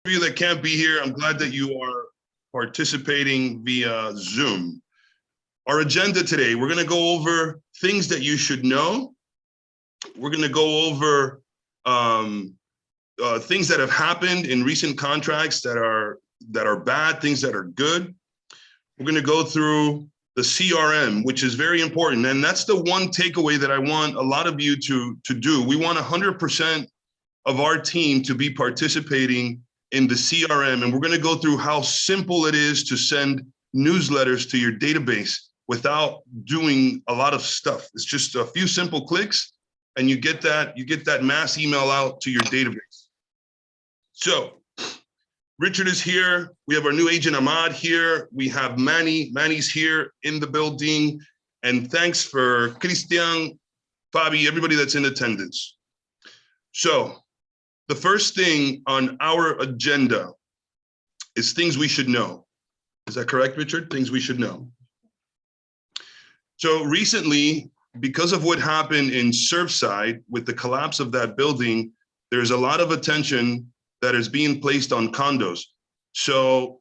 For you that can't be here, I'm glad that you are participating via Zoom. Our agenda today, we're going to go over things that you should know. We're going to go over things that have happened in recent contracts that are bad, things that are good. We're going to go through the CRM, which is very important. And that's the one takeaway that I want a lot of you to do. We want 100% of our team to be participating in the CRM. And we're going to go through how simple it is to send newsletters to your database without doing a lot of stuff. It's just a few simple clicks and you get that mass email out to your database. So Richard is here. We have our new agent Ahmad here. We have Manny. Manny's here in the building. And thanks for Christian, Fabi, everybody that's in attendance. So the first thing on our agenda is things we should know. Is that correct, Richard? Things we should know. So recently, because of what happened in Surfside with the collapse of that building, there's a lot of attention that is being placed on condos. So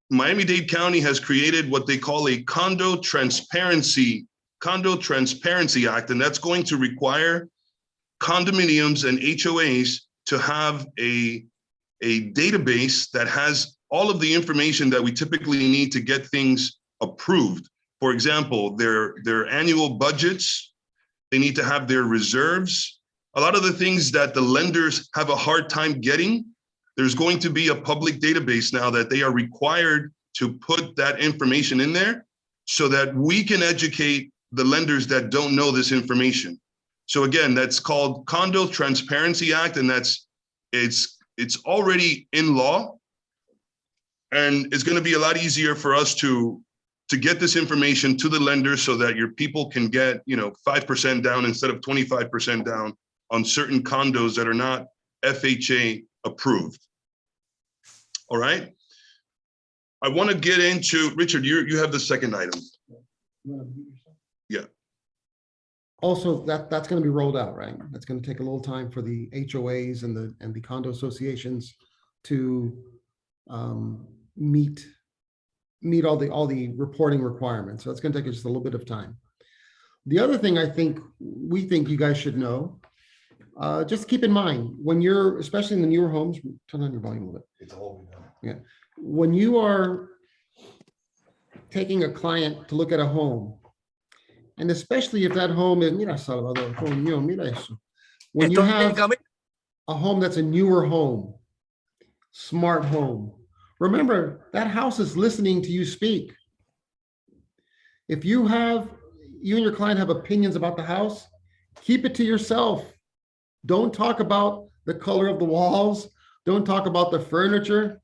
Miami-Dade County has created what they call a Condo Transparency Act, and that's going to require condominiums and HOAs to have a database that has all of the information that we typically need to get things approved. For example, their annual budgets, they need to have their reserves. A lot of the things that the lenders have a hard time getting, there's going to be a public database now that they are required to put that information in there so that we can educate the lenders that don't know this information. So again, that's called Condo Transparency Act, and it's already in law. And it's going to be a lot easier for us to get this information to the lenders so that your people can get 5% down instead of 25% down on certain condos that are not FHA approved. All right. I want to get into, Richard, you have the second item. Yeah. Also, that's going to be rolled out, right? That's going to take a little time for the HOAs and the condo associations to meet all the reporting requirements. So it's going to take just a little bit of time. The other thing we think you guys should know, just keep in mind when you're, especially in the newer homes, turn on your volume a little bit. It's all yeah. When you are taking a client to look at a home, and especially if that home is, when you have a home that's a newer home, smart home, remember that house is listening to you speak. If you and your client have opinions about the house, keep it to yourself. Don't talk about the color of the walls. Don't talk about the furniture.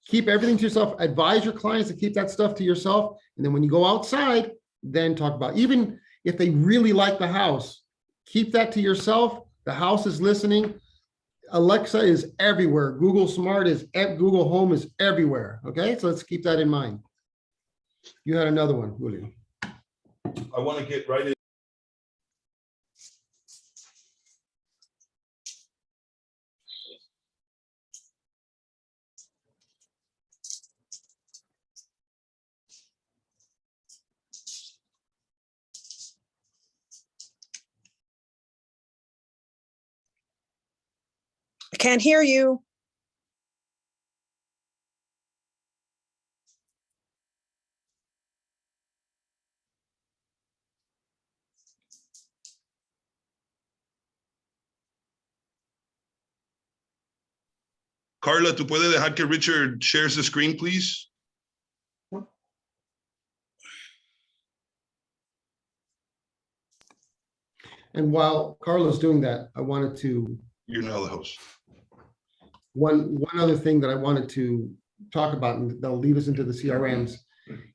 Keep everything to yourself. Advise your clients to keep that stuff to yourself. And then when you go outside, then talk about, even if they really like the house, keep that to yourself. The house is listening. Alexa is everywhere. Google Home is everywhere. Okay, so let's keep that in mind. You had another one, Julio. I want to get right in. I can't hear you. Carla, ¿tú puedes dejar que Richard shares the screen, please? And while Carla's doing that, I wanted to. You're now the host. One other thing that I wanted to talk about, and that'll lead us into the CRMs,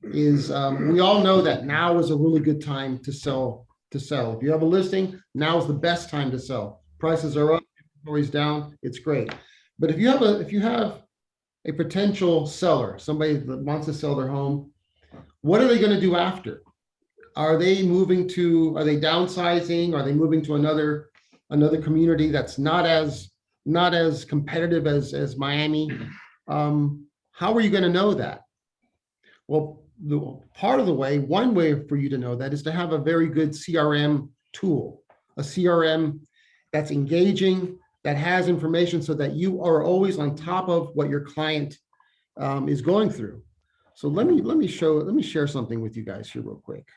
is we all know that now is a really good time to sell. If you have a listing, now is the best time to sell. Prices are up, inventory's down, it's great. But if you have a potential seller, somebody that wants to sell their home, what are they going to do after? Are they downsizing? Are they moving to another community that's not as competitive as Miami? How are you going to know that? Well, part of the way, one way for you to know that is to have a very good CRM tool, a CRM that's engaging, that has information so that you are always on top of what your client is going through. So let me share something with you guys here real quick.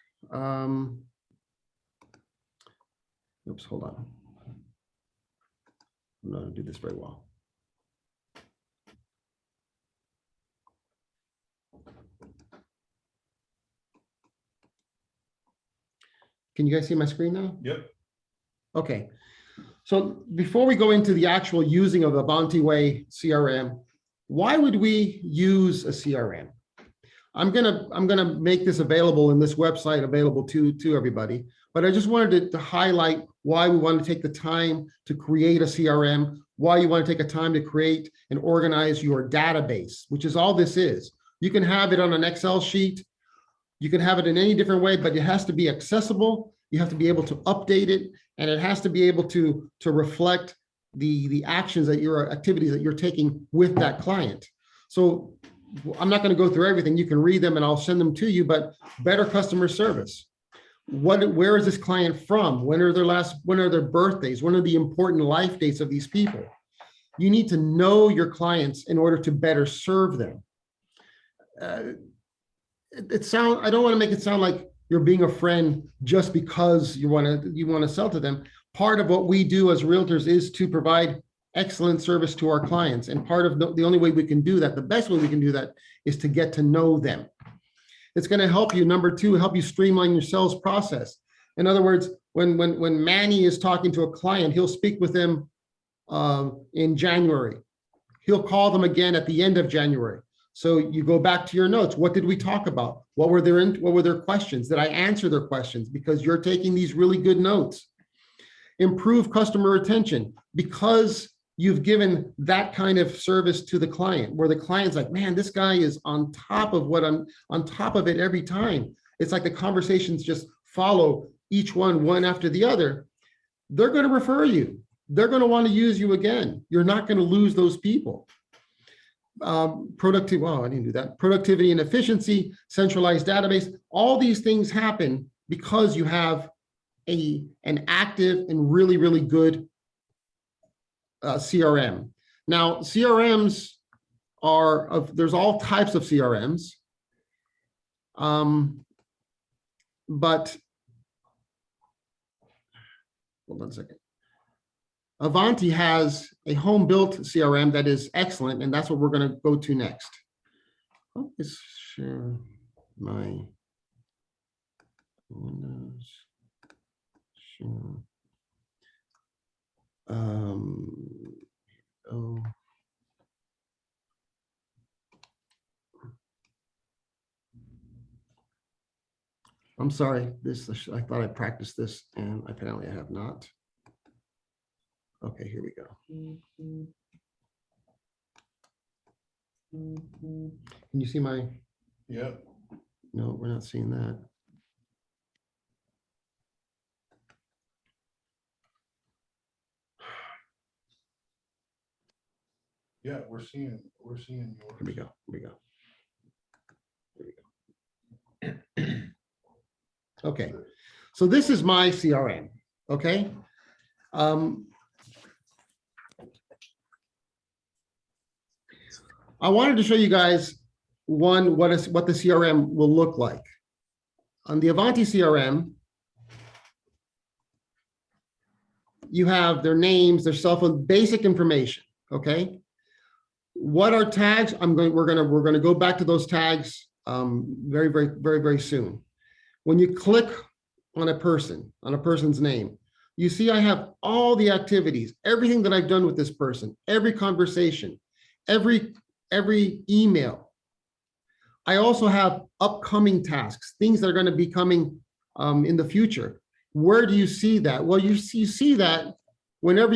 Oops, hold on. I'm not going to do this very well. Can you guys see my screen now? Yep. Okay. So before we go into the actual using of the Avanti Way CRM, why would we use a CRM? I'm gonna make this available in this website, available to everybody. But I just wanted to highlight why we want to take the time to create a CRM, why you want to take a time to create and organize your database, which is all this is. You can have it on an Excel sheet. You can have it in any different way, but it has to be accessible. You have to be able to update it, and it has to be able to reflect the actions that your activities that you're taking with that client. So I'm not going to go through everything. You can read them and I'll send them to you, but better customer service. Where is this client from? When are their birthdays? When are the important life dates of these people? You need to know your clients in order to better serve them. I don't want to make it sound like you're being a friend just because you want to sell to them. Part of what we do as realtors is to provide excellent service to our clients. And part of the only way we can do that, the best way we can do that, is to get to know them. It's going to help you, number two, help you streamline your sales process. In other words, when Manny is talking to a client, he'll speak with them in January. He'll call them again at the end of January. So you go back to your notes. What did we talk about? What were their questions? Did I answer their questions? Because you're taking these really good notes. Improve customer retention, because you've given that kind of service to the client, where the client's like, man, this guy is on top of on top of it every time. It's like the conversations just follow each one after the other. They're going to refer you. They're going to want to use you again. You're not going to lose those people. Productivity, well, I didn't do that. Productivity and efficiency, centralized database. All these things happen because you have an active and really, really good CRM. Now, CRMs there's all types of CRMs, but hold on a second. Avanti has a home-built CRM that is excellent, and that's what we're going to go to next. I'll just share my Windows. Share. Oh. I'm sorry. I thought I practiced this, and apparently I have not. Okay, here we go. Can you see my? Yep. No, we're not seeing that. Yeah, we're seeing yours. Here we go. Here we go. Okay, so this is my CRM. Okay. I wanted to show you guys what the CRM will look like. On the Avanti CRM, you have their names, their cell phone, basic information. Okay. What are tags? We're gonna go back to those tags very soon. When you click on a person's name, you see I have all the activities, everything that I've done with this person, every conversation, every email. I also have upcoming tasks, things that are going to be coming in the future. Where do you see that? Well, you see that whenever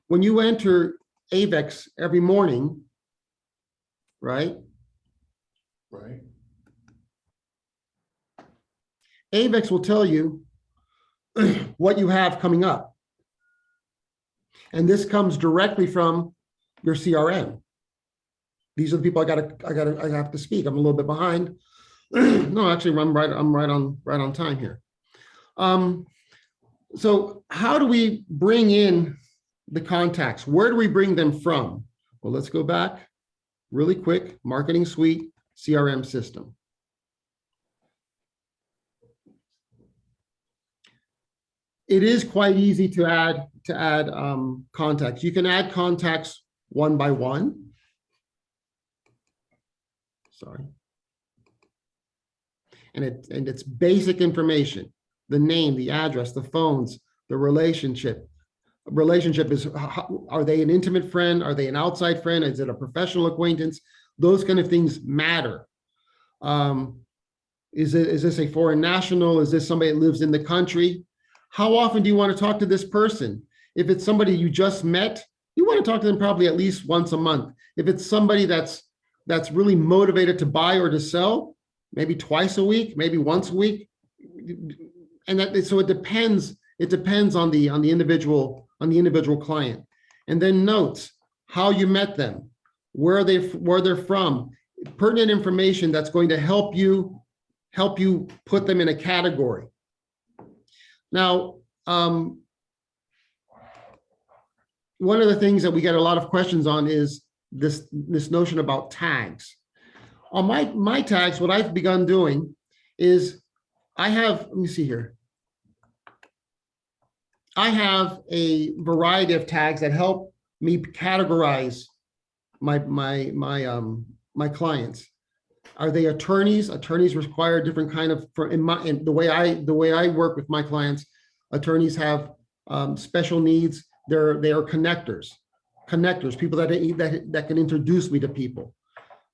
when you enter AVEX every morning, right? Right. AVEX will tell you what you have coming up. And this comes directly from your CRM. These are the people I have to speak. I'm a little bit behind. No, actually, I'm right on time here. So how do we bring in the contacts? Where do we bring them from? Well, let's go back really quick. Marketing Suite, CRM system. It is quite easy to add contacts. You can add contacts one by one. Sorry. And it's basic information: the name, the address, the phones, the relationship. Relationship is, are they an intimate friend? Are they an outside friend? Is it a professional acquaintance? Those kind of things matter. Is this a foreign national? Is this somebody that lives in the country? How often do you want to talk to this person? If it's somebody you just met, you want to talk to them probably at least once a month. If it's somebody that's really motivated to buy or to sell, maybe twice a week, maybe once a week. And so it depends on the individual client. And then notes, how you met them, where they're from, pertinent information that's going to help you put them in a category. Now, one of the things that we get a lot of questions on is this notion about tags. On my tags, what I've begun doing is let me see here. I have a variety of tags that help me categorize my clients. Are they attorneys? Attorneys require different kind of, in the way I work with my clients, attorneys have special needs. They are connectors, people that can introduce me to people.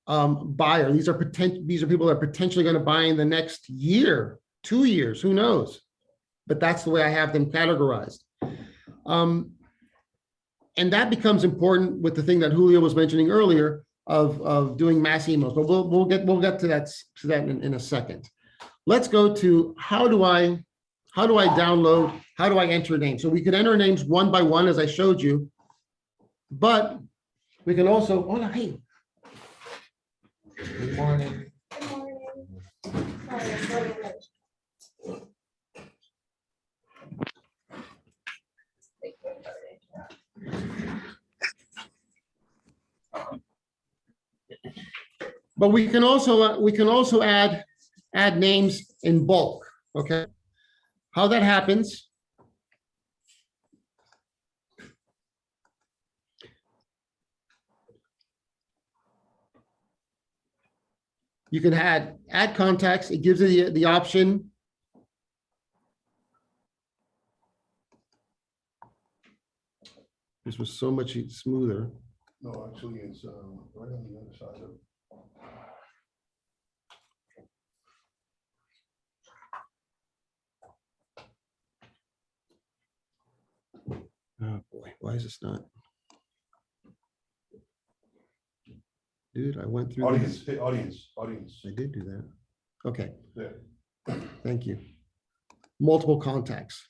Buyer, these are people that are potentially going to buy in the next year, 2 years, who knows? But that's the way I have them categorized. And that becomes important with the thing that Julio was mentioning earlier of doing mass emails. But we'll get to that in a second. Let's go to how do I download, how do I enter names? So we could enter names one by one, as I showed you, but we can also, hey. Good morning. Good morning. Sorry, I'm running late. But we can also add names in bulk. Okay, how that happens? You can add contacts. It gives you the option. This was so much smoother. No, actually, it's right on the other side of. Oh boy, why is this not? Dude, I went through Audience, this. hey, audience. I did do that. Okay, There. thank you. Multiple contacts.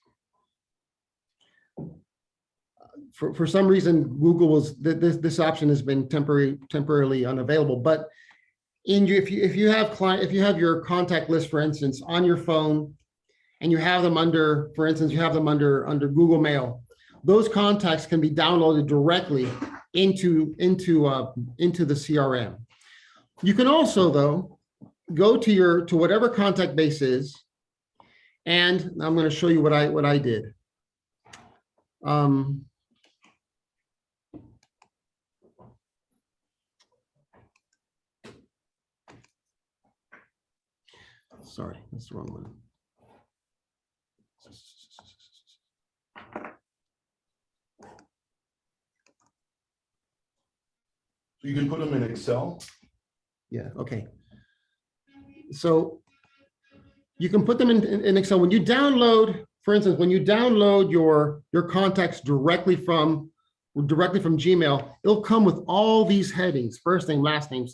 For some reason, Google was this option has been temporarily unavailable. But if you have your contact list, for instance, on your phone, and you have them under, for instance, you have them under Google Mail, those contacts can be downloaded directly into the CRM. You can also, though, go to whatever contact base is, and I'm going to show you what I did. Sorry, that's the wrong one. So you can put them in Excel. Yeah, okay. So you can put them in Excel. When you download, for instance, when you download your contacts directly from Gmail, it'll come with all these headings: first name, last name,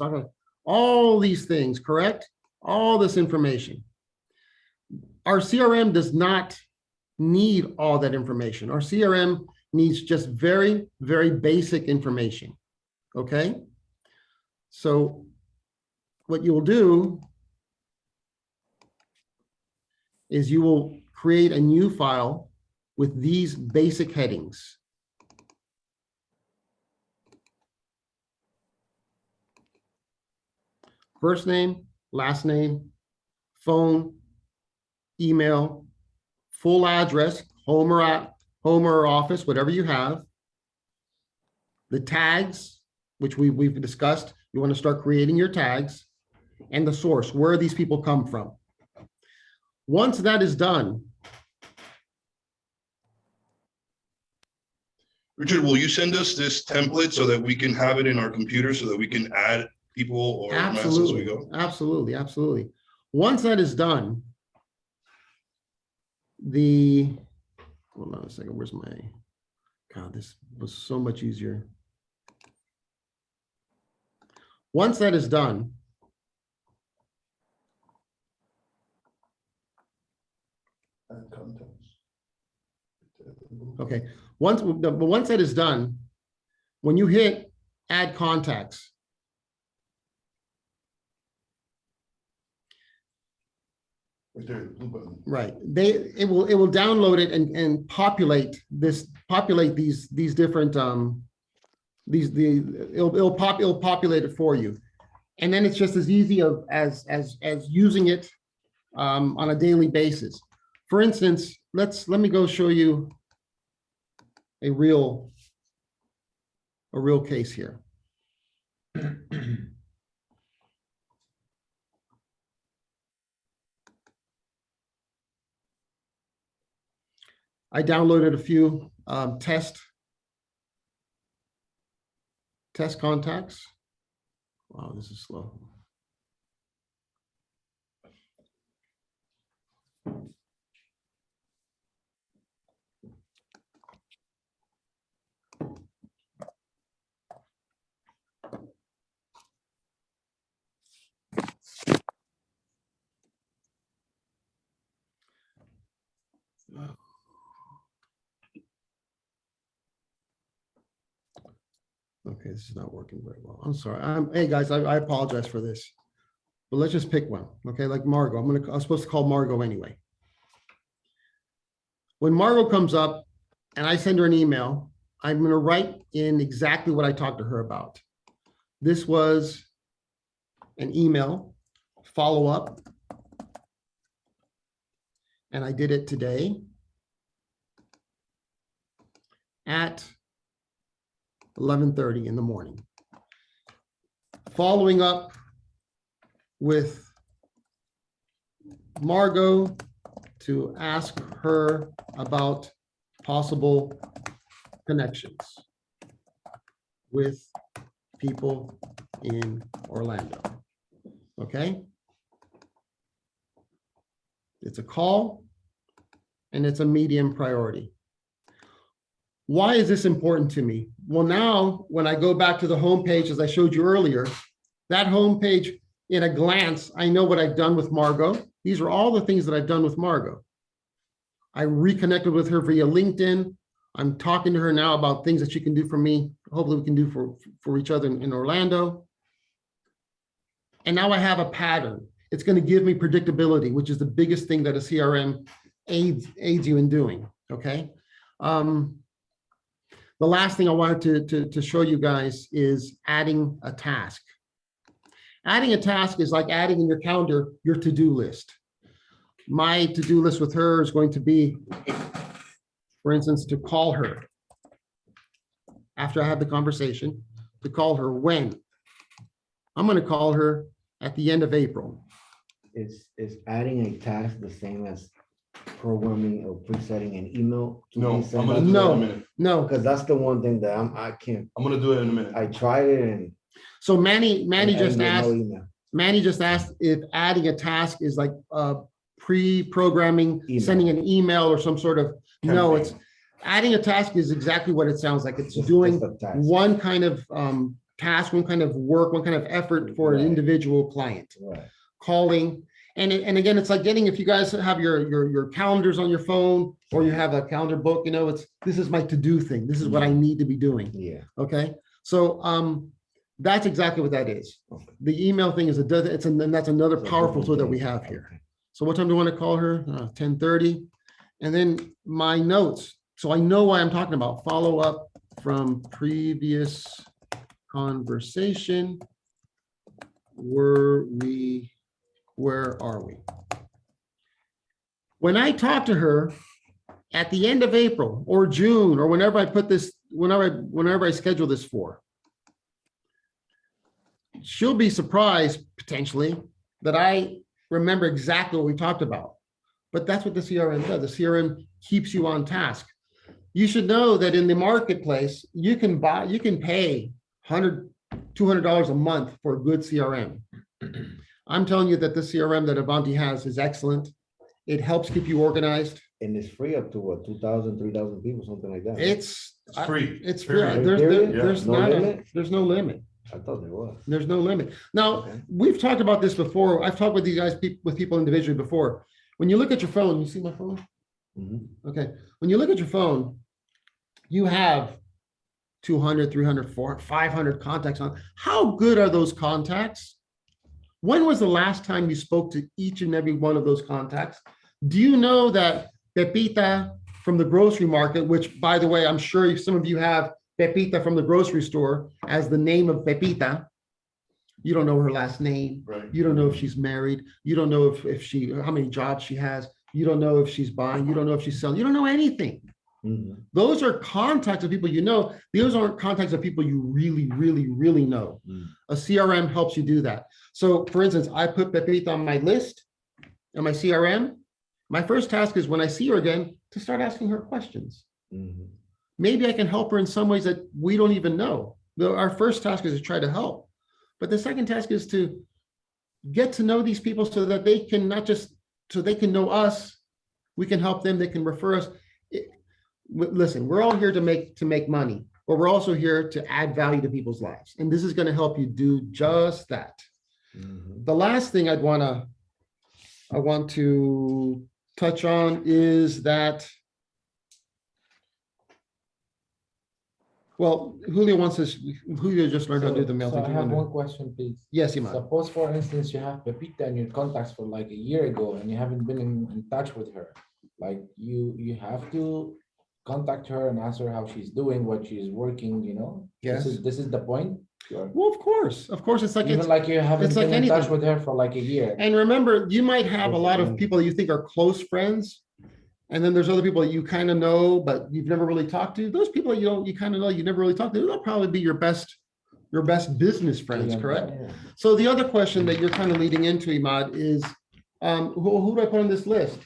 all these things, correct? All this information. Our CRM does not need all that information. Our CRM needs just very, very basic information. Okay. So what you'll do is you will create a new file with these basic headings. First name, last name, phone, email, full address, home or office, whatever you have. The tags, which we've discussed, you want to start creating your tags, and the source, where these people come from. Once that is done, Richard, will you send us this template so that we can have it in our computer so that we can add people or masses as we absolutely, go? absolutely, absolutely. Once that is done, hold on a second, where's my, God, this was so much easier. Once that is done, And contents. okay, once that is done, when you hit add contacts, Right there, the blue button. right, it will download it and populate these different it'll populate it for you, and then it's just as easy as using it on a daily basis. For instance, let me go show you a real case here. I downloaded a few test contacts. Wow, this is slow. Okay, this is not working very well. I'm sorry. Hey guys, I apologize for this, but let's just pick one. Okay, like Margot. I'm supposed to call Margot anyway. When Margot comes up and I send her an email, I'm going to write in exactly what I talked to her about. This was an email follow-up, and I did it today at 11:30 in the morning. Following up with Margot to ask her about possible connections with people in Orlando. Okay? It's a call and it's a medium priority. Why is this important to me? Well, now when I go back to the homepage, as I showed you earlier, that homepage in a glance, I know what I've done with Margot. These are all the things that I've done with Margot. I reconnected with her via LinkedIn. I'm talking to her now about things that she can do for me. Hopefully we can do for each other in Orlando. And now I have a pattern. It's going to give me predictability, which is the biggest thing that a CRM aids you in doing, okay? The last thing I wanted to show you guys is adding a task. Adding a task is like adding in your calendar your to-do list. My to-do list with her is going to be, for instance, to call her after I have the conversation, to call her when? I'm going to call her at the end of April. Is adding a task the same as programming or presetting an email? No, I'm sent gonna out? do that in a No, minute. no. Because that's the one thing that I can't. I'm gonna do it in a minute. I tried it and So Manny I just didn't get asked, no email. Manny just asked if adding a task is like pre-programming, Email. sending an email or some sort of, no, it's adding a task is exactly what it sounds like. It's doing Just a task. one kind of task, one kind of work, one kind of effort for an Right. individual client. Right. Calling, and again, it's like getting, if you guys have your calendars on your phone or you have a calendar book, this is my to-do thing. This is what I need to be doing. Yeah. Okay, so That's exactly what that is. Okay. The email thing is and that's another So powerful different tool that we thing. have here. Okay. So what time do you want to call her? 10:30. And then my notes. So I know why I'm talking about follow up from previous conversation. Where are we? When I talk to her at the end of April or June, or whenever I put this, whenever I schedule this for, she'll be surprised potentially that I remember exactly what we talked about. But that's what the CRM does. The CRM keeps you on task. You should know that in the marketplace, you can pay $100, $200 a month for a good CRM. I'm telling you that the CRM that Avanti has is excellent. It helps keep you organized. And it's free up to what, 2,000, 3,000 people, something like that? right? It's free. It's free. Period. There's No not limit? there's no limit. I thought there was. There's no limit. Now, Okay. we've talked about this before. I've talked with these guys, with people individually before. When you look at your phone, you see my phone? Mhm. Okay. When you look at your phone, you have 200, 300, 400, 500 contacts on. How good are those contacts? When was the last time you spoke to each and every one of those contacts? Do you know that Pepita from the grocery market, which by the way, I'm sure some of you have Pepita from the grocery store as the name of Pepita. You don't know her last name. Right. You don't know if she's married. You don't know if she, how many jobs she has. You don't know if she's buying. You don't know if she's selling. You don't know anything. Mhm. Those are contacts of people you know. Those aren't contacts of people you really, really, really know. Mm. A CRM helps you do that. So for instance, I put Pepita on my list and my CRM. My first task is when I see her again to start asking her questions. Mhm. Maybe I can help her in some ways that we don't even know. Our first task is to try to help. But the second task is to get to know these people so that they can so they can know us. We can help them. They can refer us. Listen, we're all here to make money, but we're also here to add value to people's lives. And this is going to help you do just that. Mhm. The last thing I want to touch on is that, well, Julio just learned how to do the mail So thing. I Do you have wanna- one question, please. Yes, Iman. Suppose, for instance, you have Pepita in your contacts for like a year ago and you haven't been in touch with her. Like you have to contact her and ask her how she's doing, what she's working, you know? Yes. This is the point. Well, of course, it's like, Even like you haven't it's like been in touch anything. with her for like a year. And remember, you might have a lot of people that you think are close friends. And then there's other people that you kind of know, but you've never really talked to. Those people you kind of know, you never really talked to, they'll probably be your best business friends, Yeah. correct? So the other question that you're kind of leading into, Imad, is who do I put on this list?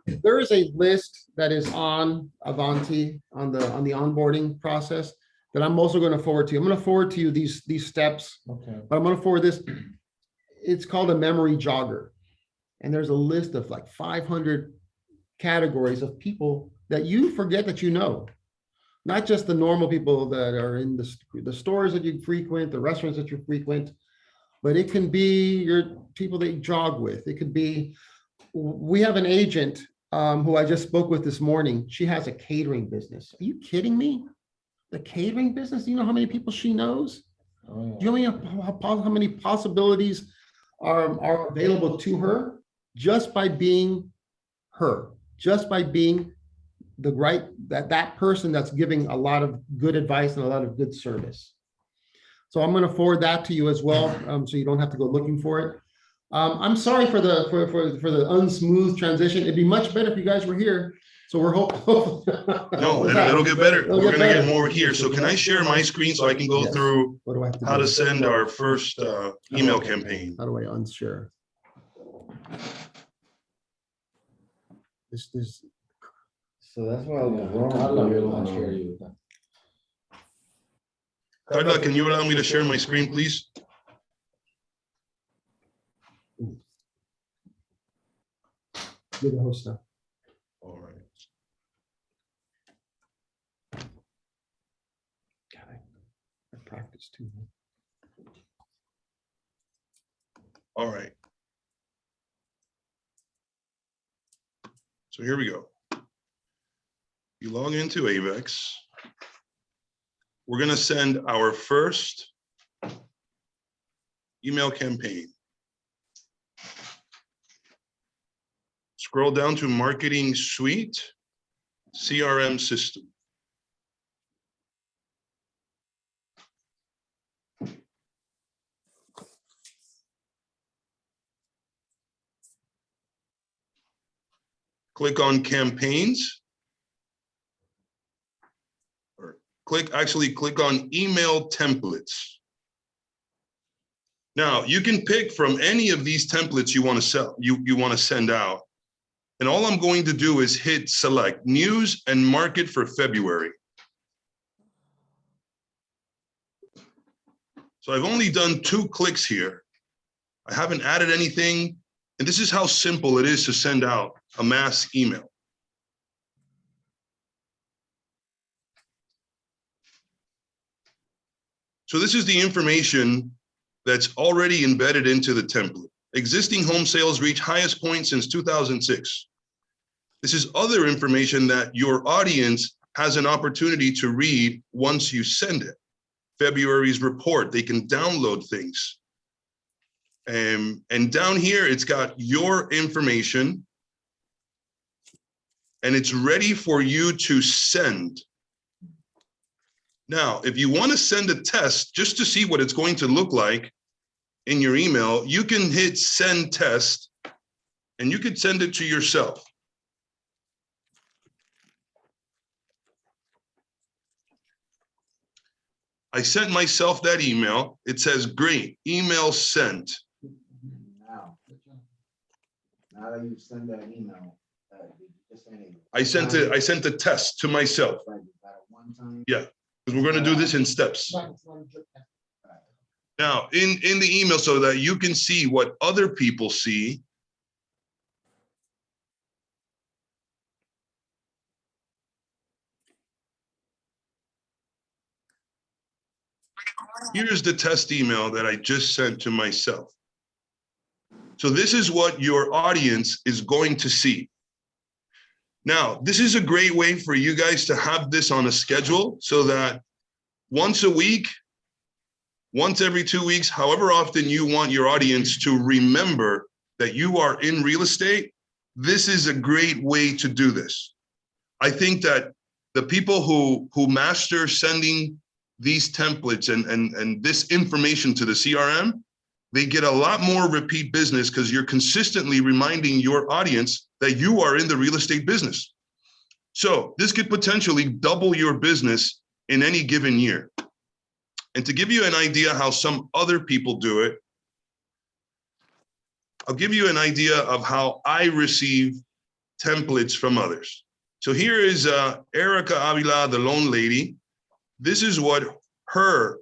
There is a list that is on Avanti on the onboarding process that I'm also going to forward to you. I'm going to forward to you these steps, Okay. but I'm going to forward this. It's called a memory jogger. And there's a list of like 500 categories of people that you forget that you know. Not just the normal people that are in the stores that you frequent, the restaurants that you frequent, but it can be your people that you jog with. It could be, we have an agent who I just spoke with this morning. She has a catering business. Are you kidding me? The catering business? Do you know how many people she knows? Oh, Do you know how many possibilities are available to her just by being her, just by being that person that's giving a lot of good advice and a lot of good service. So I'm going to forward that to you as well, so you don't have to go looking for it. I'm sorry for the unsmooth transition. It'd be much better if you guys were here. So we're hoping. No, it'll get better. It'll We're get gonna get better. more here. So can I share my screen so I can go Yes. through What do I have to how do? to send our first email campaign? How do I unshare? This So that's why I was Yeah, wrong. Carla with, will share you. Carla, can you allow me to share my screen, please? you're the host now. All right. I practice too. All right. So here we go. You log into AVEX. We're going to send our first email campaign. Scroll down to marketing suite, CRM system. Click on campaigns. Or click on email templates. Now you can pick from any of these templates you want to send out. And all I'm going to do is hit select news and market for February. So I've only done 2 clicks here. I haven't added anything. And this is how simple it is to send out a mass email. So this is the information that's already embedded into the template. Existing home sales reach highest point since 2006. This is other information that your audience has an opportunity to read once you send it. February's report, they can download things. And down here, it's got your information and it's ready for you to send. Now, if you want to send a test just to see what it's going to look like in your email, you can hit send test and you could send it to yourself. I sent myself that email. It says, great, email sent. Now that you send that email, you just send it. I sent a test to myself. Like, is that a one-time? Yeah, because we're going to do this in steps. Now, in the email so that you can see what other people see. Here's the test email that I just sent to myself. So this is what your audience is going to see. Now, this is a great way for you guys to have this on a schedule so that once a week, once every 2 weeks, however often you want your audience to remember that you are in real estate, this is a great way to do this. I think that the people who master sending these templates and this information to the CRM, they get a lot more repeat business because you're consistently reminding your audience that you are in the real estate business. So this could potentially double your business in any given year. And to give you an idea how some other people do it, I'll give you an idea of how I receive templates from others. So here is Erica Avila, the loan lady. This is what her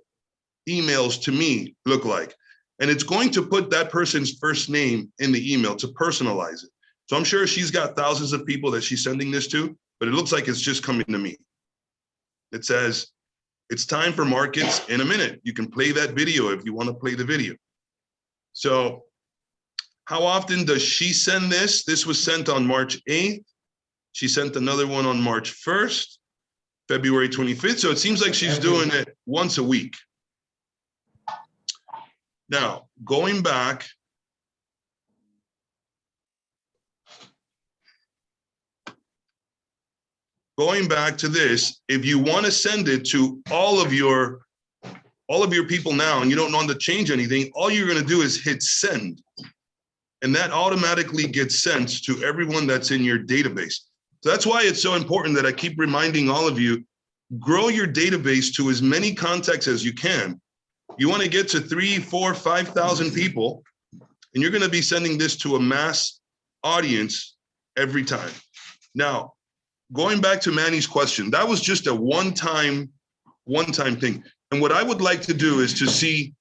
emails to me look like. And it's going to put that person's first name in the email to personalize it. So I'm sure she's got thousands of people that she's sending this to, but it looks like it's just coming to me. It says, it's time for markets in a minute. You can play that video if you want to play the video. So how often does she send this? This was sent on March 8th. She sent another one on March 1st, February 25th. So it seems like she's doing it once a week. Now, going back, to this, if you want to send it to all of your people now and you don't want to change anything, all you're going to do is hit send. And that automatically gets sent to everyone that's in your database. So that's why it's so important that I keep reminding all of you, grow your database to as many contacts as you can. You want to get to 3,000, 4,000, 5,000 people, and you're going to be sending this to a mass audience every time. Now, going back to Manny's question, that was just a one-time thing. And what I would like to do is to see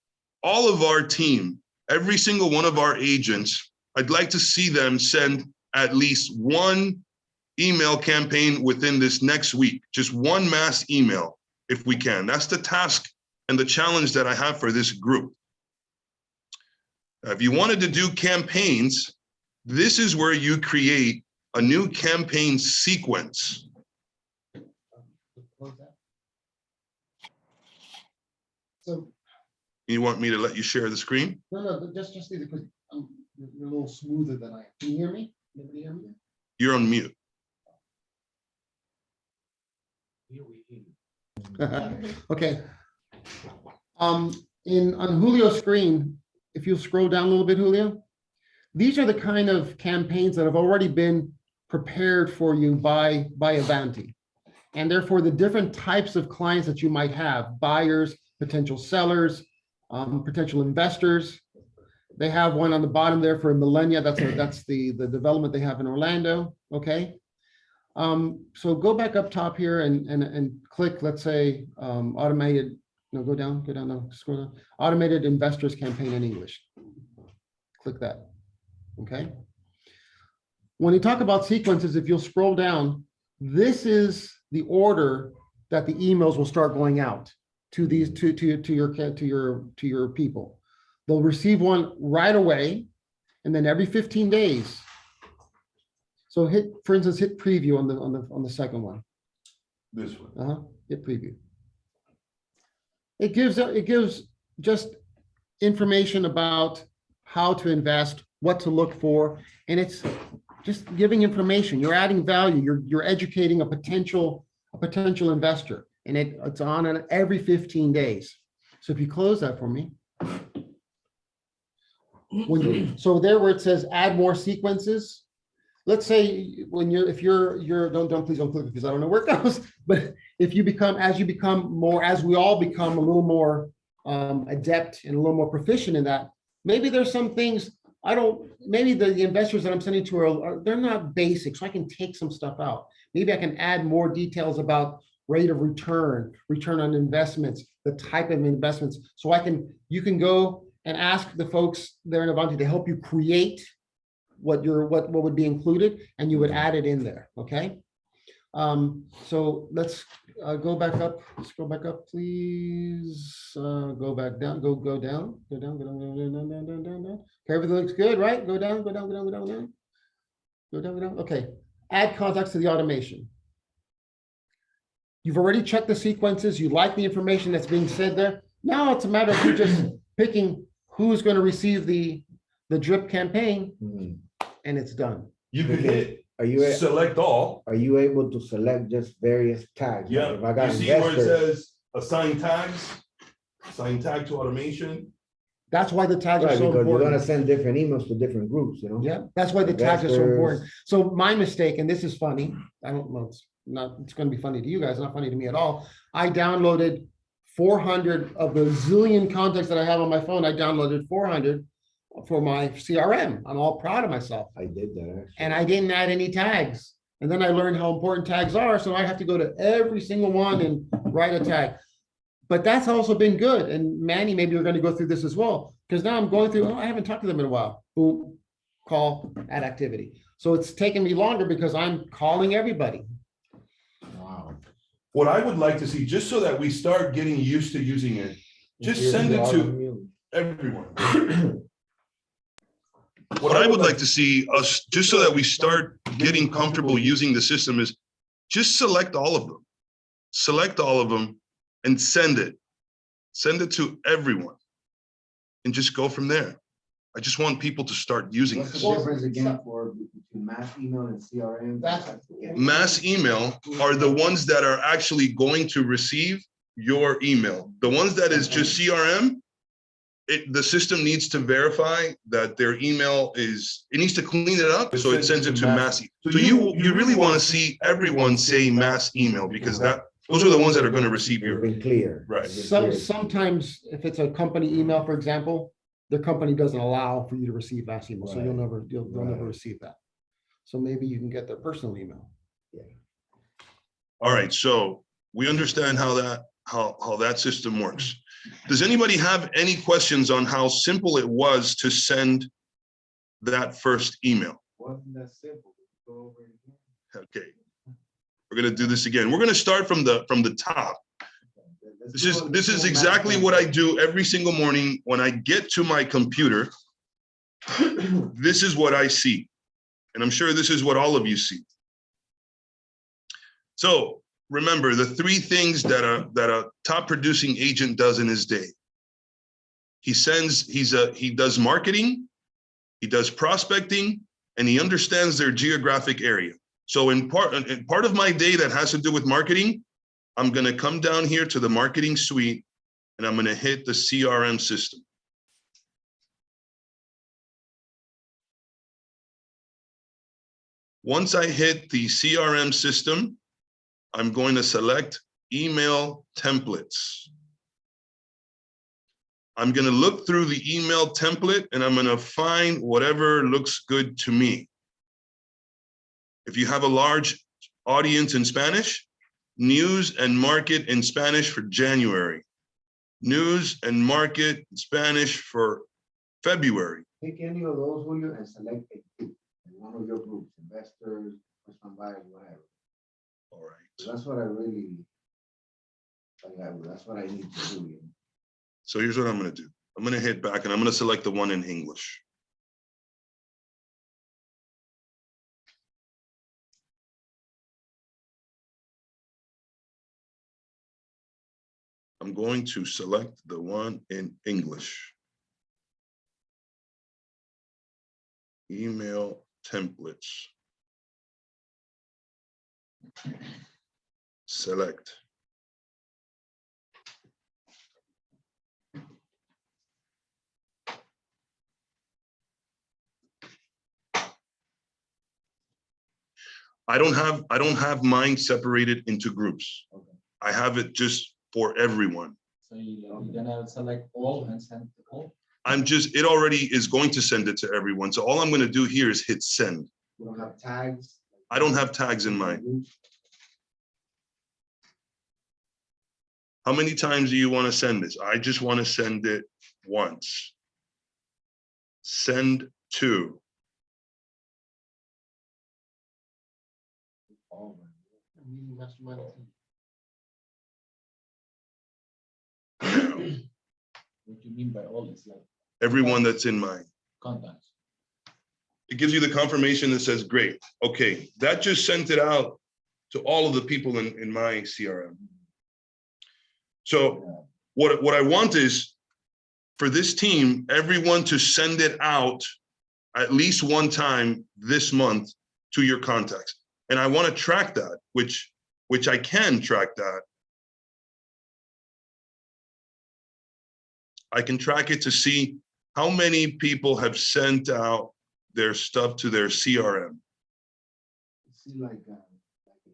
all of our team, every single one of our agents, I'd like to see them send at least one email campaign within this next week, just one mass email if we can. That's the task and the challenge that I have for this group. If you wanted to do campaigns, this is where you create a new campaign sequence. So You want me to let you share the screen? No, just leave it because you're a little smoother than I am. Can you hear me? Anybody hear me? You're on mute. Okay. On Julio's screen, if you scroll down a little bit, Julio, these are the kind of campaigns that have already been prepared for you by Avanti. And therefore, the different types of clients that you might have, buyers, potential sellers, potential investors. They have one on the bottom there for Millennia. That's the development they have in Orlando. Okay. So go back up top here and click, let's say, automated. No, go down, no, scroll down. Automated investors campaign in English. Click that. Okay. When you talk about sequences, if you'll scroll down, this is the order that the emails will start going out to these to your people. They'll receive one right away, and then every 15 days. So hit, for instance, hit preview on the second one. This one. Hit preview. It gives just information about how to invest, what to look for, and it's just giving information. You're adding value. You're educating a potential investor, and it's on every 15 days. So if you close that for me, so there where it says add more sequences. Let's say if you're please don't click because I don't know where it goes. But if you become as we all become a little more adept and a little more proficient in that, maybe there's some things maybe the investors that I'm sending to they're not basic, so I can take some stuff out. Maybe I can add more details about rate of return on investments, the type of investments. So you can go and ask the folks there in Avanti to help you create what would be included, and you would add it in there. Okay. So let's go back up. Scroll back up, please. Go back down. Go down. Go down. Okay, everything looks good, right? Go down. Go down. Okay. Add contacts to the automation. You've already checked the sequences. You like the information that's being said there. Now it's a matter of you just picking who's going to receive the drip campaign, and it's done. You could hit Are you select all. are you able to select just various tags? Yeah. Like if I got You see where it investors, says assign tag to automation. That's why the tags are right, so because you're important. gonna send different emails to different groups, you know? Yeah, that's why the tags are so important. So my mistake, and this is funny, I don't know, it's gonna be funny to you guys, not funny to me at all. I downloaded 400 of the zillion contacts that I have on my phone. I downloaded 400 for my CRM. I'm all proud of myself. I did that actually. And I didn't add any tags. And then I learned how important tags are. So I have to go to every single one and write a tag. But that's also been good. And Manny, maybe you're going to go through this as well. Because now I'm going through, I haven't talked to them in a while. Boom, call, add activity. So it's taken me longer because I'm calling everybody. Wow. What I would like to see, just so that we start getting used to using it, just send it to everyone. What I would like to see us, just so that we start getting comfortable using the system, is just select all of them. Select all of them and send it. Send it to everyone and just go from there. I just want people to start using What's this. the difference again between mass email and CRM? Mass email are the ones that are actually going to receive your email. The ones that is just CRM, the system needs to verify that their email it needs to clean it up, so it sends it to mass. So you really want to see everyone say mass email, because those are the ones that are going to receive your. Been clear. Right. Sometimes if it's a company email, for example, their company doesn't allow for you to receive mass email, so you'll never receive that. So maybe you can get their personal email. All right, so we understand how that system works. Does anybody have any questions on how simple it was to send that first email? Wasn't that simple? Go over it again. Okay, we're gonna do this again. We're gonna start from the top. This is exactly what I do every single morning when I get to my computer. This is what I see, and I'm sure this is what all of you see. So remember the three things that a top producing agent does in his day. He does marketing, he does prospecting, and he understands their geographic area. So in part of my day that has to do with marketing, I'm gonna come down here to the marketing suite and I'm gonna hit the CRM system. Once I hit the CRM system, I'm going to select email templates. I'm going to look through the email template and I'm going to find whatever looks good to me. If you have a large audience in Spanish, news and market in Spanish for January. News and market in Spanish for February. Pick any of those, Julio, and select a group in one of your groups, investors, first-time buyers, whatever. All right. So that's what I really, that's what I need to do. So here's what I'm going to do. I'm going to hit back and I'm going to select the one in English. I'm going to select the one in English. Email templates. Select. I don't have mine separated into groups. Okay. I have it just for everyone. So you're gonna select all and send to all? It already is going to send it to everyone. So all I'm going to do here is hit send. We don't have tags. I don't have tags in mine. How many times do you want to send this? I just want to send it once. Send to. What you mean by all is like Everyone that's in mine. contacts. It gives you the confirmation that says, great. Okay, that just sent it out to all of the people in my CRM. So what I want is for this team, everyone to send it out at least one time this month to your contacts. And I want to track that, which I can track that. I can track it to see how many people have sent out their stuff to their CRM. See, like in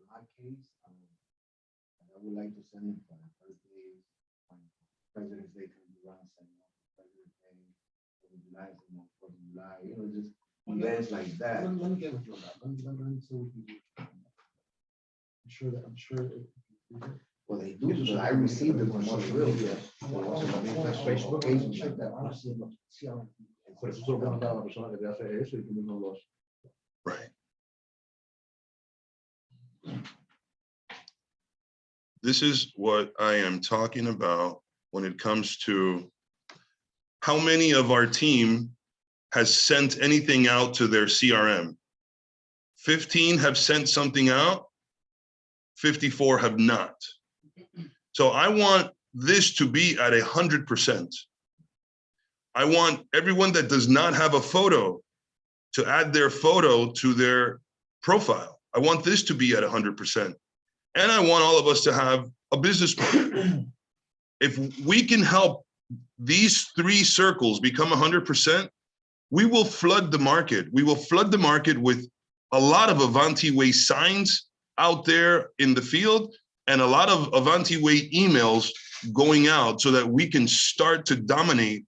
my case, I would like to send it for the birthdays, when President's Day can be around, send it for President's Day, for July, send it for July, just events like that. Let me get with you on that. Let me see what we do. I'm sure. Well, they do, because I received it from social media. Facebook page and like that. Por eso solo preguntaba a la persona que te hace eso y tú mismo lo haces. Right. This is what I am talking about when it comes to how many of our team has sent anything out to their CRM. 15 have sent something out, 54 have not. So I want this to be at 100%. I want everyone that does not have a photo to add their photo to their profile. I want this to be at 100%. And I want all of us to have a business plan. If we can help these three circles become 100%, we will flood the market. We will flood the market with a lot of Avanti Way signs out there in the field and a lot of Avanti Way emails going out so that we can start to dominate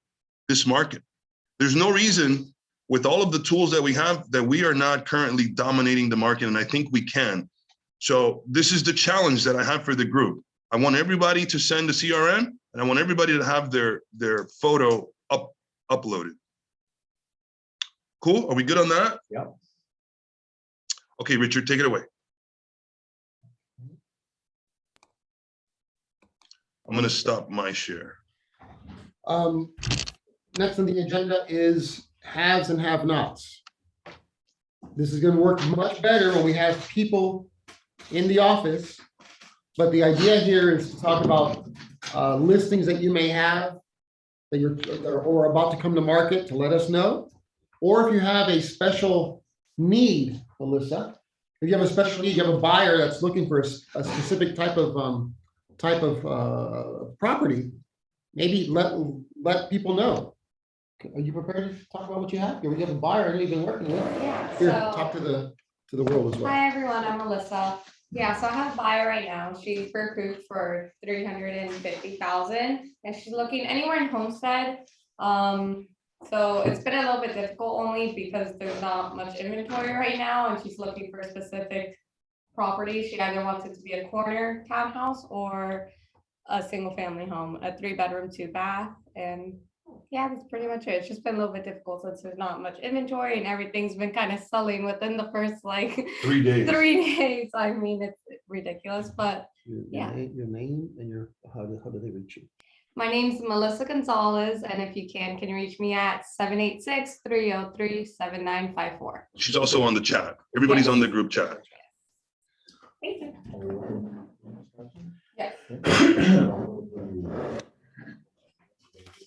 this market. There's no reason with all of the tools that we have that we are not currently dominating the market, and I think we can. So this is the challenge that I have for the group. I want everybody to send a CRM, and I want everybody to have their photo uploaded. Cool, are we good on that? Yep. Okay, Richard, take it away. I'm gonna stop my share. Next on the agenda is haves and have-nots. This is gonna work much better when we have people in the office. But the idea here is to talk about listings that you may have that you're or about to come to market to let us know. Or if you have a special need, Melissa, if you have a special need, you have a buyer that's looking for a specific type of property, maybe let people know. Are you prepared to talk about what you have? You have a buyer you've been working with. Yeah, Here, so- talk to the world as well. Hi, everyone, I'm Melissa. Yeah, so I have a buyer right now. She's approved for 350,000 and she's looking anywhere in Homestead. So it's been a little bit difficult only because there's not much inventory right now and she's looking for a specific property. She either wants it to be a corner townhouse or a single family home, a 3-bedroom, 2-bath. And yeah, that's pretty much it. It's just been a little bit difficult since there's not much inventory and everything's been kind of selling within the first like 3 days. 3 days. I mean, it's ridiculous, but Yeah. Your name and how do they reach you? my name's Melissa Gonzalez, and if you can you reach me at 786-303-7954. She's also on the chat. Everybody's on the group chat. Thank you. Yes.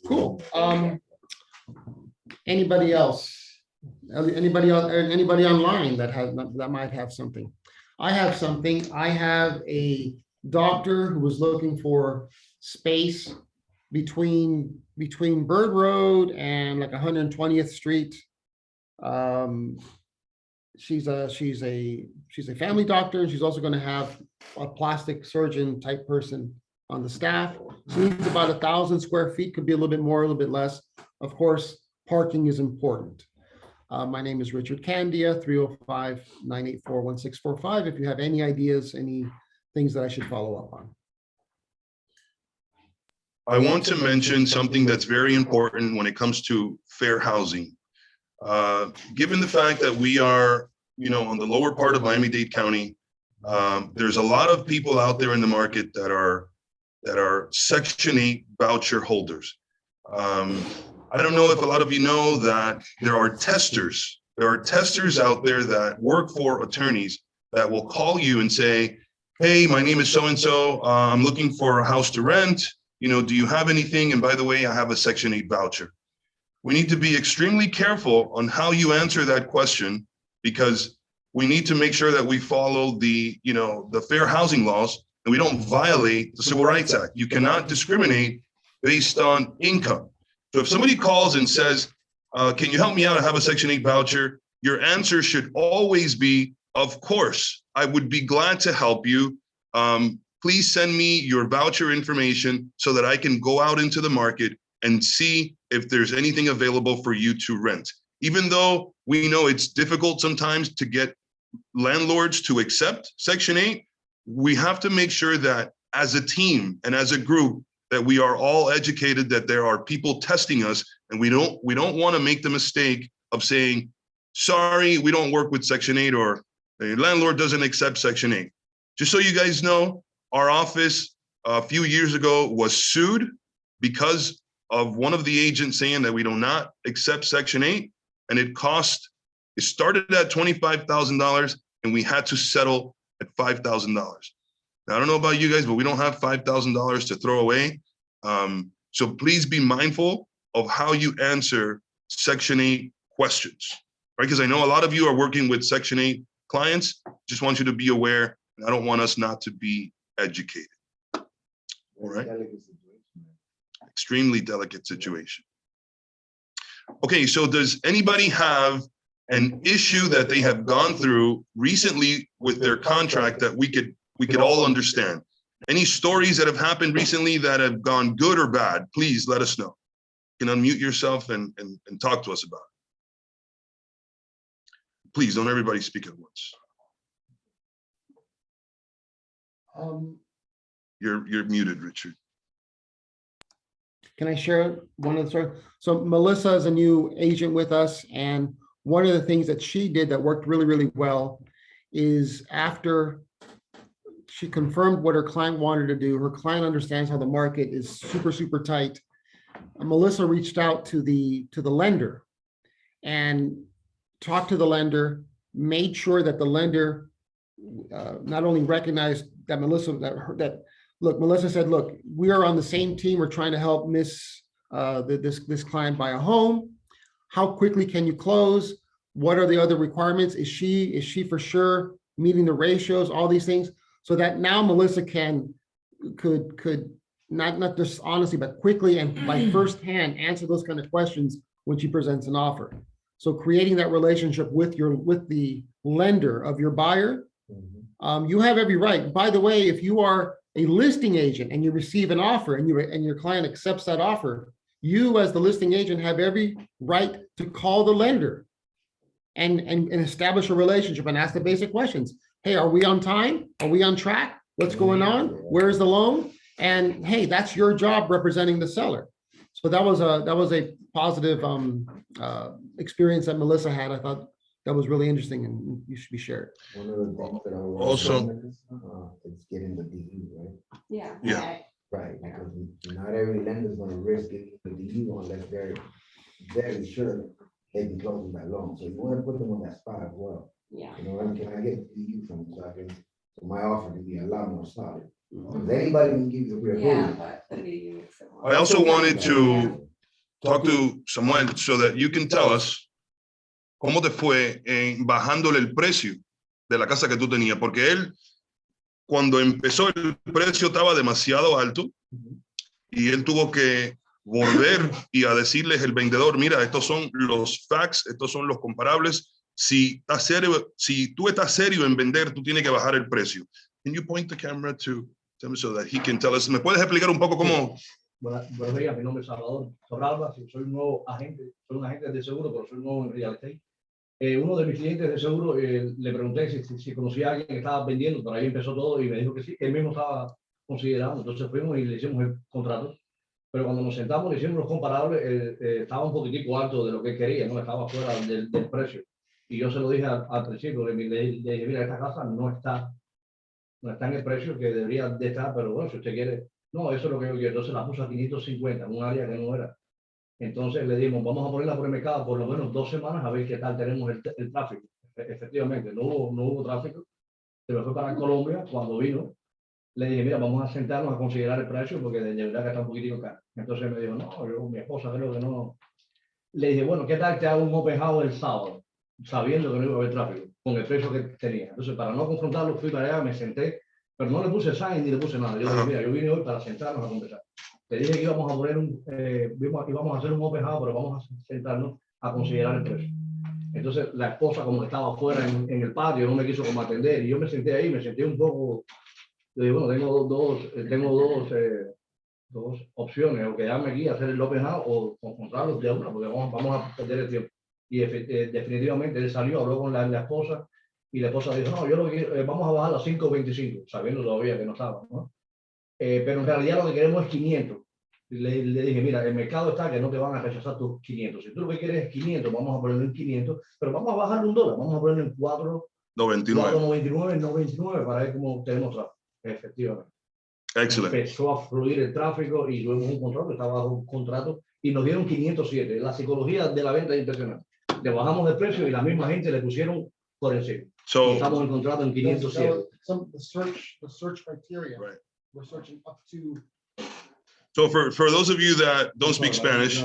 Cool. Anybody else? Anybody online that might have something? I have something. I have a doctor who was looking for space between Bird Road and like 120th Street. She's a family doctor, and she's also going to have a plastic surgeon type person on the staff. She needs about 1,000 square feet, could be a little bit more, a little bit less. Of course, parking is important. My name is Richard Candia, 305-984-1645. If you have any ideas, any things that I should follow up on. I want to mention something that's very important when it comes to fair housing. Given the fact that we are, on the lower part of Miami-Dade County, there's a lot of people out there in the market that are Section 8 voucher holders. I don't know if a lot of you know that there are testers. There are testers out there that work for attorneys that will call you and say, hey, my name is so-and-so. I'm looking for a house to rent. Do you have anything? And by the way, I have a Section 8 voucher. We need to be extremely careful on how you answer that question, because we need to make sure that we follow the fair housing laws and we don't violate the Civil Rights Act. You cannot discriminate based on income. So if somebody calls and says, can you help me out? I have a Section 8 voucher. Your answer should always be, of course, I would be glad to help you. Please send me your voucher information so that I can go out into the market and see if there's anything available for you to rent. Even though we know it's difficult sometimes to get landlords to accept Section 8, we have to make sure that as a team and as a group that we are all educated, that there are people testing us, and we don't want to make the mistake of saying, sorry, we don't work with Section 8, or the landlord doesn't accept Section 8. Just so you guys know, our office a few years ago was sued because of one of the agents saying that we do not accept Section 8, and it started at $25,000 and we had to settle at $5,000. Now, I don't know about you guys, but we don't have $5,000 to throw away. So please be mindful of how you answer Section 8 questions, right? Because I know a lot of you are working with Section 8 clients. Just want you to be aware. And I don't want us not to be educated. All right. Extremely delicate situation. Okay, so does anybody have an issue that they have gone through recently with their contract that we could all understand? Any stories that have happened recently that have gone good or bad? Please let us know. You can unmute yourself and talk to us about it. Please don't everybody speak at once. You're muted, Richard. Can I share one of the stories? So Melissa is a new agent with us, and one of the things that she did that worked really, really well is after she confirmed what her client wanted to do, her client understands how the market is super, super tight. Melissa reached out to the lender and talked to the lender, made sure that the lender not only recognized that Melissa said, look, we are on the same team. We're trying to help Miss this client buy a home? How quickly can you close? What are the other requirements? Is she for sure meeting the ratios, all these things? So that now Melissa could not just honestly, but quickly and by firsthand answer those kind of questions when she presents an offer. So creating that relationship with the lender of your buyer, you have every right. By the way, if you are a listing agent and you receive an offer and your client accepts that offer, you as the listing agent have every right to call the lender and establish a relationship and ask the basic questions. Hey, are we on time? Are we on track? What's going on? Where's the loan? And hey, that's your job representing the seller. So that was a positive experience that Melissa had. I thought that was really interesting and you should be shared. One of the things that I would Also- it's getting the DE, right? Yeah. Yeah. okay. Right, because not every lender is gonna risk getting the DE unless they're very sure they can close them that loan. So you wanna put them on that spot as well. Yeah. You know, and can I get the DE from you so I can, so my offer can be a lot more solid? Because anybody can give you a real Yeah, but the DU. I also wanted to talk to Samuel so that you can tell us cómo te fue en bajándole el precio de la casa que tú tenías, porque él, cuando empezó, el precio estaba demasiado alto y él tuvo que volver y a decirles el vendedor, mira, estos son los facts, estos son los comparables. Si tú estás serio en vender, tú tienes que bajar el precio. Can you point the camera to him so that he can tell us? ¿Me puedes explicar un poco cómo? Buenos días, mi nombre es Salvador Torralba, soy un nuevo agente, soy un agente de seguro, pero soy nuevo en real estate. Uno de mis clientes de seguro le pregunté si conocía a alguien que estaba vendiendo, por ahí empezó todo y me dijo que sí, que él mismo estaba considerando. Entonces fuimos y le hicimos el contrato, pero cuando nos sentamos le hicimos los comparables, estaba un poquitico alto de lo que él quería, no estaba fuera del precio. Y yo se lo dije al principio, le dije, mira, esta casa no está en el precio que debería de estar, pero bueno, si usted quiere, no, eso es lo que yo quiero. Entonces la puso a 550, en un área que no era. Entonces le dimos, vamos a ponerla por el mercado por lo menos 2 semanas a ver qué tal tenemos el tráfico. Efectivamente, no hubo tráfico, pero fue para Colombia. Cuando vino, le dije, mira, vamos a sentarnos a considerar el precio porque de verdad que está un poquitico caro. Entonces me dijo, no, mi esposa creo que no. Le dije, bueno, ¿qué tal te hago un open house el sábado? Sabiendo que no iba a haber tráfico, con el precio que tenía. Entonces, para no confrontarlo, fui para allá, me senté, pero no le puse sign ni le puse nada. Yo le dije, mira, yo vine hoy para sentarnos a conversar. Le dije que íbamos a poner íbamos a hacer un open house, pero vamos a sentarnos a considerar el precio. Entonces, la esposa, como estaba afuera en el patio, no me quiso como atender, y yo me senté ahí, me senté un poco, yo digo, bueno, tengo dos opciones, o quedarme aquí, hacer el open house, o comprarlos de una, porque vamos a perder el tiempo. Y definitivamente él salió, habló con la esposa, y la esposa dijo, no, yo lo quiero, vamos a bajar a 5.25, sabiendo todavía que no estaba, ¿no? Pero en realidad lo que queremos es 500. Le dije, mira, el mercado está que no te van a rechazar tus 500. Si tú lo que quieres es 500, vamos a ponerlo en 500, pero vamos a bajarle $1, vamos a ponerlo en 4.99 para ver cómo tenemos tráfico. Efectivamente. Excelente. Empezó a fluir el tráfico y tuvimos un contrato, estaba bajo un contrato y nos dieron 507. La psicología de la venta es impresionante. Le bajamos el precio y la misma gente le pusieron por encima. So, Estamos en contrato en 507. The search criteria. Right. We're searching up to. so for those of you that don't speak Spanish,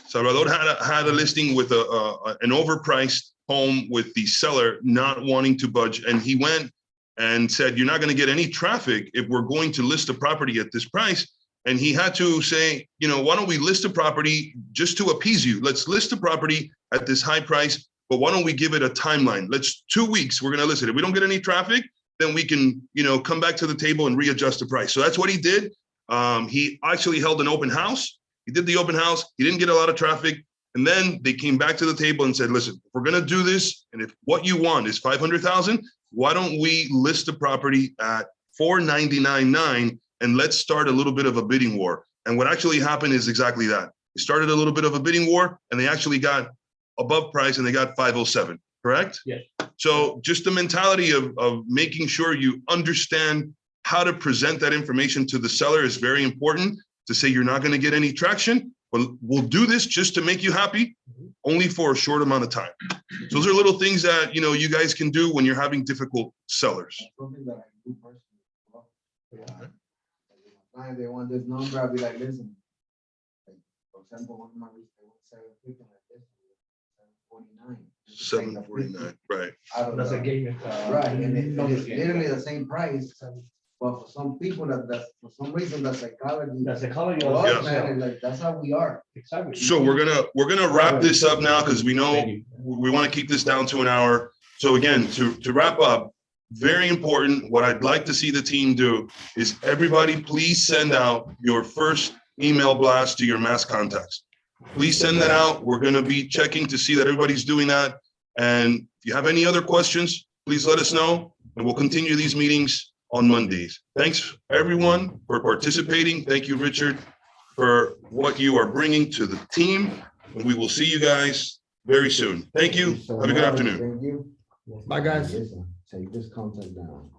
Salvador had a listing with an overpriced home with the seller not wanting to budge, and he went and said, you're not going to get any traffic if we're going to list a property at this price. And he had to say, why don't we list a property just to appease you? Let's list the property at this high price, but why don't we give it a timeline? Let's 2 weeks, we're going to list it. If we don't get any traffic, then we can, come back to the table and readjust the price. So that's what he did. He actually held an open house. He did the open house. He didn't get a lot of traffic. And then they came back to the table and said, listen, if we're going to do this, and if what you want is 500,000, why don't we list the property at 499.9 and let's start a little bit of a bidding war. And what actually happened is exactly that. They started a little bit of a bidding war and they actually got above price and they got 507, correct? Yes. So just the mentality of making sure you understand how to present that information to the seller is very important. To say you're not going to get any traction, but we'll do this just to make you happy, only for a short amount of time. So those are little things that, you guys can do when you're having difficult sellers. Something that I do personally. Well, yeah. If my client, they want this number, I'll be like, listen, example, one of my retail, 750 like this, 749. 749, right? Out of That's a the- game. Right, and it numbers is game. literally the same price, but for some people for some reason, the psychology. The psychology for of us, it, man, yeah. is like, that's how we are. Exactly. So we're gonna wrap this up now because we know Thank you. we want to keep this down to an hour. So again, to wrap up, very important, what I'd like to see the team do is everybody please send out your first email blast to your mass contacts. Please send that out. We're gonna be checking to see that everybody's doing that. And if you have any other questions, please let us know, and we'll continue these meetings on Mondays. Thanks, everyone, for participating. Thank you, Richard, for what you are bringing to the team. And we will see you guys very soon. Thank you. Have a good afternoon. Thank you. Bye, guys. Listen, take this content down.